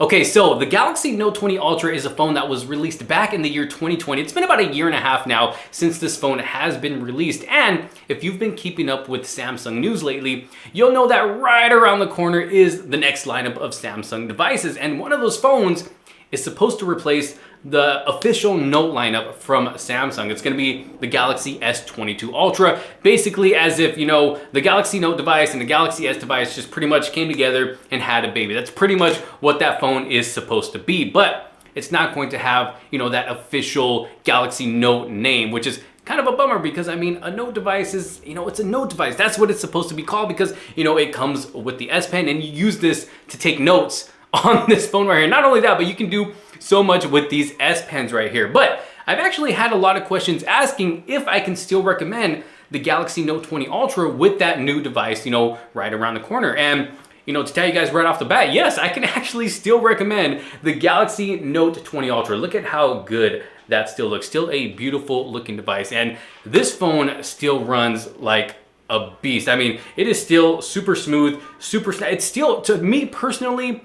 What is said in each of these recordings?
Okay, so the Galaxy Note 20 Ultra is a phone that was released back in the year 2020. It's been about a year and a half now since this phone has been released. And if you've been keeping up with Samsung news lately, you'll know that right around the corner is the next lineup of Samsung devices. And one of those phones is supposed to replace the official Note lineup from Samsung. It's gonna be the Galaxy S22 Ultra, basically as if, you know, the Galaxy Note device and the Galaxy S device just pretty much came together and had a baby. That's pretty much what that phone is supposed to be, but it's not going to have, you know, that official Galaxy Note name, which is kind of a bummer because, I mean, a Note device is, you know, it's a Note device. That's what it's supposed to be called because, you know, it comes with the S Pen and you use this to take notes on this phone right here. Not only that, but you can do so much with these S Pens right here. But I've actually had a lot of questions asking if I can still recommend the Galaxy Note 20 Ultra with that new device, you know, right around the corner. And, you know, to tell you guys right off the bat, yes, I can actually still recommend the Galaxy Note 20 Ultra. Look at how good that still looks. Still a beautiful looking device. And this phone still runs like a beast. I mean, it is still super smooth, it's still, to me personally,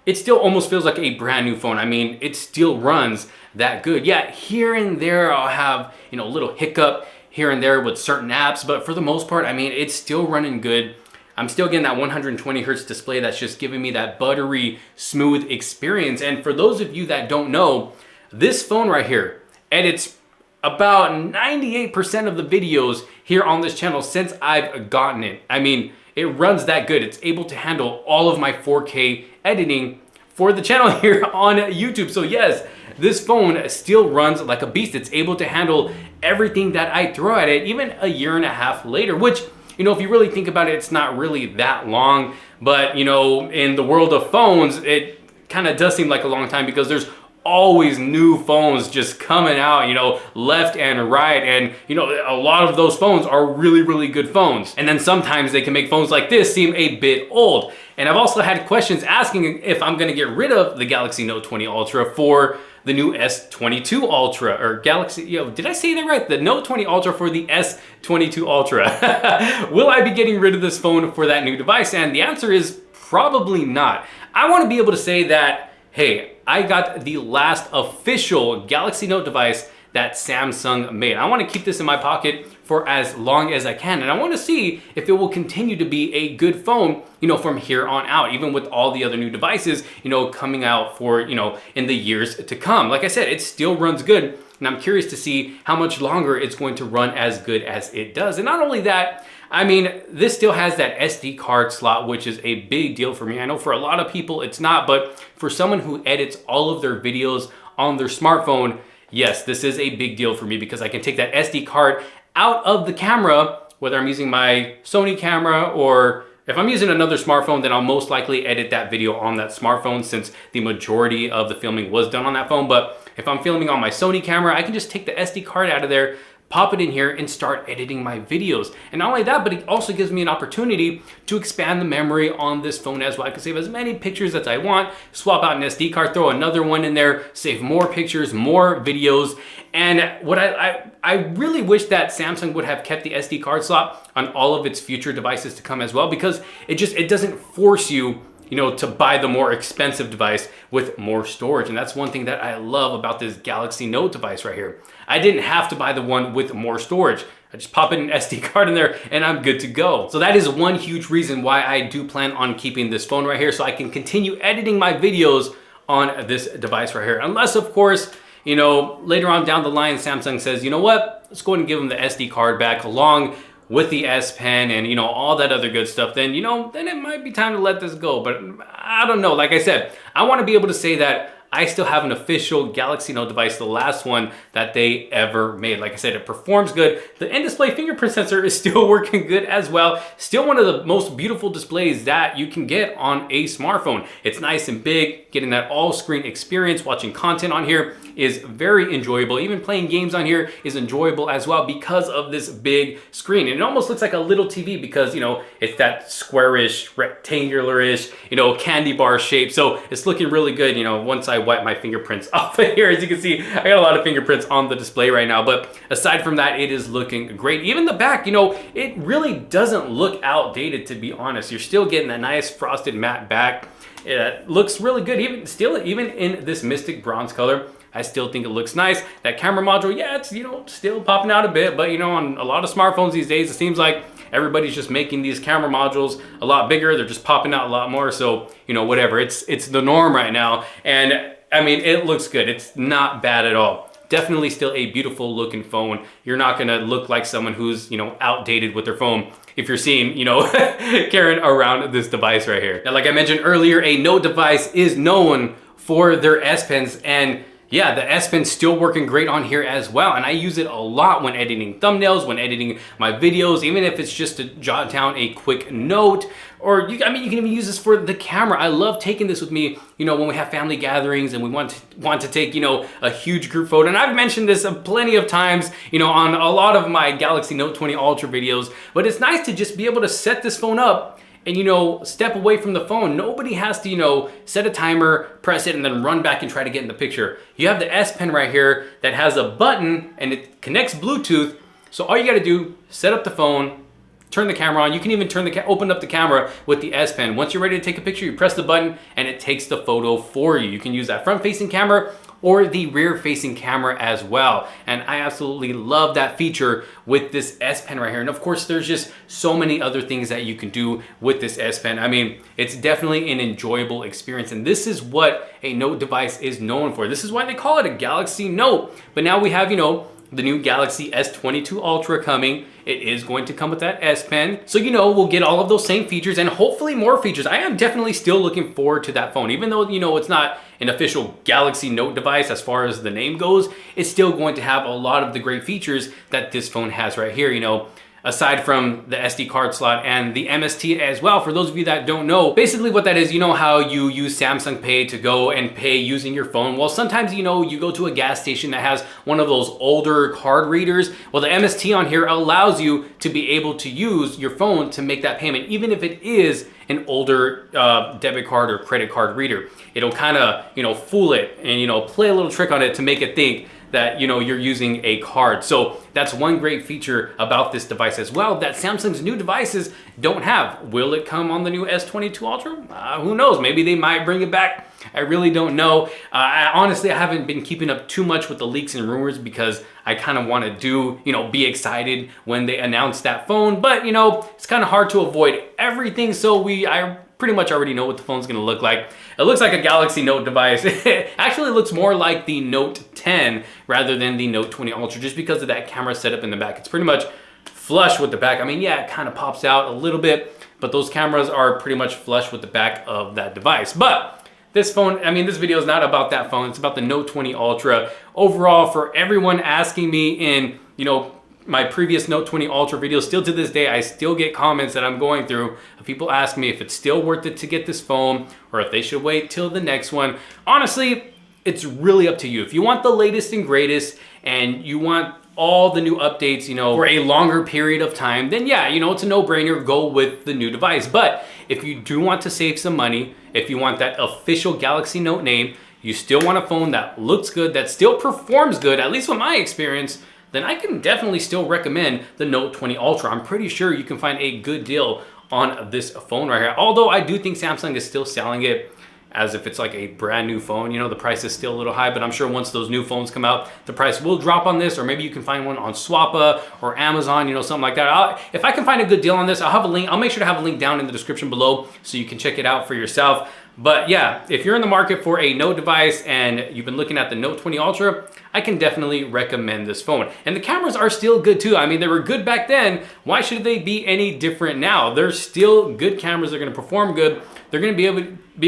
it still almost feels like a brand new phone. I mean, it still runs that good. Yeah, here and there I'll have, you know, a little hiccup here and there with certain apps, but for the most part, I mean, it's still running good. I'm still getting that 120 hertz display that's just giving me that buttery, smooth experience. And for those of you that don't know, this phone right here edits about 98% of the videos here on this channel since I've gotten it. I mean, it runs that good. It's able to handle all of my 4K editing for the channel here on YouTube. So yes, this phone still runs like a beast. It's able to handle everything that I throw at it, even a year and a half later, which, you know, if you really think about it, it's not really that long. But, you know, in the world of phones, it kind of does seem like a long time because there's always new phones just coming out, you know, left and right. And, you know, a lot of those phones are really, really good phones. And then sometimes they can make phones like this seem a bit old. And I've also had questions asking if I'm gonna get rid of the Galaxy Note 20 Ultra for the new S22 Ultra, or Galaxy, you know, did I say that right? The Note 20 Ultra for the S22 Ultra. Will I be getting rid of this phone for that new device? And the answer is probably not. I wanna be able to say that, hey, I got the last official Galaxy Note device that Samsung made. I want to keep this in my pocket for as long as I can. And I want to see if it will continue to be a good phone, you know, from here on out, even with all the other new devices, you know, coming out for, you know, in the years to come. Like I said, it still runs good. And I'm curious to see how much longer it's going to run as good as it does. And not only that, I mean, this still has that SD card slot, which is a big deal for me. I know for a lot of people it's not, but for someone who edits all of their videos on their smartphone, yes, this is a big deal for me because I can take that SD card out of the camera, whether I'm using my Sony camera or if I'm using another smartphone, then I'll most likely edit that video on that smartphone since the majority of the filming was done on that phone. But if I'm filming on my Sony camera, I can just take the SD card out of there, pop it in here and start editing my videos. And not only that, but it also gives me an opportunity to expand the memory on this phone as well. I can save as many pictures as I want, swap out an SD card, throw another one in there, save more pictures, more videos. And what I really wish that Samsung would have kept the SD card slot on all of its future devices to come as well, because it doesn't force you, you know, to buy the more expensive device with more storage. And that's one thing that I love about this Galaxy Note device right here. I didn't have to buy the one with more storage. I just pop in an SD card in there and I'm good to go. So that is one huge reason why I do plan on keeping this phone right here, so I can continue editing my videos on this device right here. Unless, of course, you know, later on down the line, Samsung says, you know what, let's go ahead and give them the SD card back along with the S Pen and, you know, all that other good stuff, then, you know, then it might be time to let this go. But I don't know. Like I said, I want to be able to say that I still have an official Galaxy Note device, the last one that they ever made. Like I said, it performs good. The in-display fingerprint sensor is still working good as well. Still one of the most beautiful displays that you can get on a smartphone. It's nice and big. Getting that all-screen experience, watching content on here is very enjoyable. Even playing games on here is enjoyable as well because of this big screen. And it almost looks like a little TV because, you know, it's that squarish, rectangular-ish, you know, candy bar shape. So it's looking really good, you know, once I wipe my fingerprints off of here. As you can see, I got a lot of fingerprints on the display right now, but aside from that, it is looking great. Even the back, you know, it really doesn't look outdated, to be honest. You're still getting that nice frosted matte back. It looks really good, even in this Mystic Bronze color. I still think it looks nice. That camera module, yeah, it's, still popping out a bit, but on a lot of smartphones these days, it seems like everybody's just making these camera modules a lot bigger. They're just popping out a lot more. So, whatever, it's the norm right now. And I mean, it looks good. It's not bad at all. Definitely still a beautiful looking phone. You're not gonna look like someone who's, outdated with their phone if you're seeing, carrying around this device right here. Now, like I mentioned earlier, a Note device is known for their S Pens, and yeah, the S Pen's still working great on here as well. And I use it a lot when editing thumbnails, when editing my videos, even if it's just to jot down a quick note, or you can even use this for the camera. I love taking this with me, when we have family gatherings and we want to take, a huge group photo. And I've mentioned this plenty of times, on a lot of my Galaxy Note 20 Ultra videos, but it's nice to just be able to set this phone up and step away from the phone. Nobody has to set a timer, press it, and then run back and try to get in the picture. You have the S Pen right here that has a button and it connects Bluetooth. So all you got to do, set up the phone, turn the camera on. You can even open up the camera with the S Pen. Once you're ready to take a picture, you press the button and it takes the photo for you. You can use that front-facing camera or the rear-facing camera as well. And I absolutely love that feature with this S Pen right here. And of course, there's just so many other things that you can do with this S Pen. I mean, it's definitely an enjoyable experience. And this is what a Note device is known for. This is why they call it a Galaxy Note. But now we have, the new Galaxy S22 Ultra coming. It is going to come with that S Pen. So, we'll get all of those same features and hopefully more features. I am definitely still looking forward to that phone. Even though, it's not an official Galaxy Note device as far as the name goes, it's still going to have a lot of the great features that this phone has right here, aside from the SD card slot and the MST as well. For those of you that don't know, basically what that is, how you use Samsung Pay to go and pay using your phone. Well, sometimes, you go to a gas station that has one of those older card readers. Well, the MST on here allows you to be able to use your phone to make that payment, even if it is an older debit card or credit card reader. It'll kind of, fool it and, play a little trick on it to make it think that you're using a card. So that's one great feature about this device as well that Samsung's new devices don't have. Will it come on the new S22 Ultra? Who knows? Maybe they might bring it back. I really don't know. Honestly, I haven't been keeping up too much with the leaks and rumors because I kind of want to be excited when they announce that phone. But it's kind of hard to avoid everything. So I pretty much already know what the phone's gonna look like. It looks like a Galaxy Note device. It actually looks more like the Note 10 rather than the Note 20 Ultra just because of that camera setup in the back. It's pretty much flush with the back. I mean, yeah, it kind of pops out a little bit, but those cameras are pretty much flush with the back of that device. But this phone, this video is not about that phone. It's about the Note 20 Ultra. Overall, for everyone asking me in, my previous Note 20 Ultra videos, still to this day, I still get comments that I'm going through of people asking me if it's still worth it to get this phone or if they should wait till the next one. Honestly, it's really up to you. If you want the latest and greatest and you want all the new updates, for a longer period of time, then yeah, it's a no-brainer, go with the new device. But if you do want to save some money, if you want that official Galaxy Note name, you still want a phone that looks good, that still performs good, at least with my experience, then I can definitely still recommend the Note 20 Ultra. I'm pretty sure you can find a good deal on this phone right here. Although I do think Samsung is still selling it as if it's like a brand new phone. The price is still a little high, but I'm sure once those new phones come out, the price will drop on this, or maybe you can find one on Swappa or Amazon, something like that. If I can find a good deal on this, I'll have a link. I'll make sure to have a link down in the description below so you can check it out for yourself. But yeah, if you're in the market for a Note device and you've been looking at the Note 20 Ultra, I can definitely recommend this phone. And the cameras are still good too. They were good back then. Why should they be any different now? They're still good cameras. They're gonna perform good. They're gonna be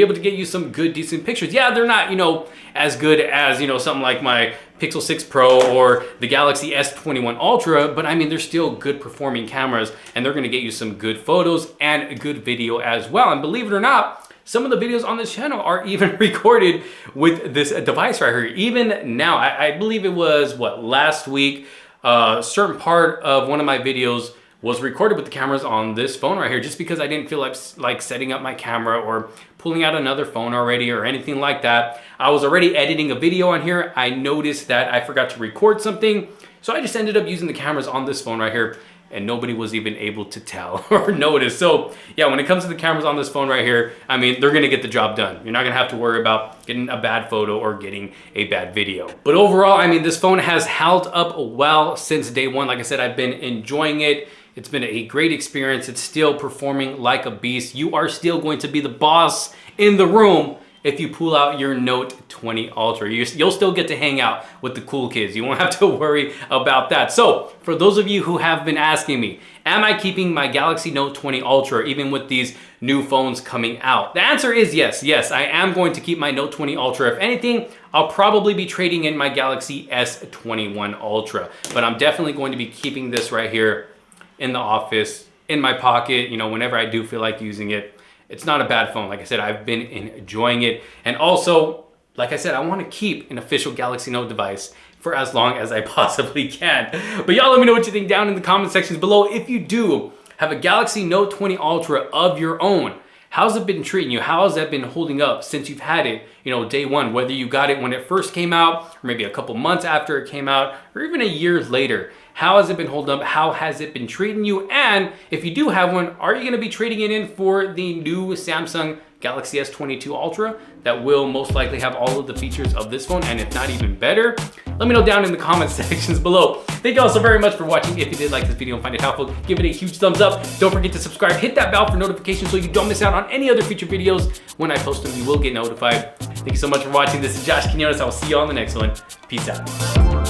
able to get you some good, decent pictures. Yeah, they're not, as good as, something like my Pixel 6 Pro or the Galaxy S21 Ultra, but they're still good performing cameras and they're gonna get you some good photos and good video as well. And believe it or not, some of the videos on this channel are even recorded with this device right here. Even now, I believe it was, last week, a certain part of one of my videos was recorded with the cameras on this phone right here, just because I didn't feel like setting up my camera or pulling out another phone already or anything like that. I was already editing a video on here. I noticed that I forgot to record something, so I just ended up using the cameras on this phone right here. and nobody was even able to tell or notice. So yeah, when it comes to the cameras on this phone right here, I mean, they're gonna get the job done. You're not gonna have to worry about getting a bad photo or getting a bad video. But overall, I mean, this phone has held up well since day one. Like I said, I've been enjoying it. It's been a great experience. It's still performing like a beast. You are still going to be the boss in the room if you pull out your Note 20 Ultra. You'll still get to hang out with the cool kids. You won't have to worry about that. So for those of you who have been asking me, am I keeping my Galaxy Note 20 Ultra even with these new phones coming out? The answer is yes. Yes, I am going to keep my Note 20 Ultra. If anything, I'll probably be trading in my Galaxy S21 Ultra, but I'm definitely going to be keeping this right here in the office, in my pocket, you know, whenever I do feel like using it. It's not a bad phone. Like I said, I've been enjoying it. And also, like I said, I want to keep an official Galaxy Note device for as long as I possibly can. But y'all let me know what you think down in the comment sections below. If you do have a Galaxy Note 20 Ultra of your own, how's it been treating you? How has that been holding up since you've had it, you know, day one? Whether you got it when it first came out, or maybe a couple months after it came out, or even a year later. How has it been holding up? How has it been treating you? And if you do have one, are you gonna be trading it in for the new Samsung Galaxy S22 Ultra that will most likely have all of the features of this phone, and if not even better? Let me know down in the comment sections below. Thank you all so very much for watching. If you did like this video and find it helpful, give it a huge thumbs up. Don't forget to subscribe, hit that bell for notifications so you don't miss out on any other future videos. When I post them, you will get notified. Thank you so much for watching. This is Josh Quinones. I will see you on the next one. Peace out.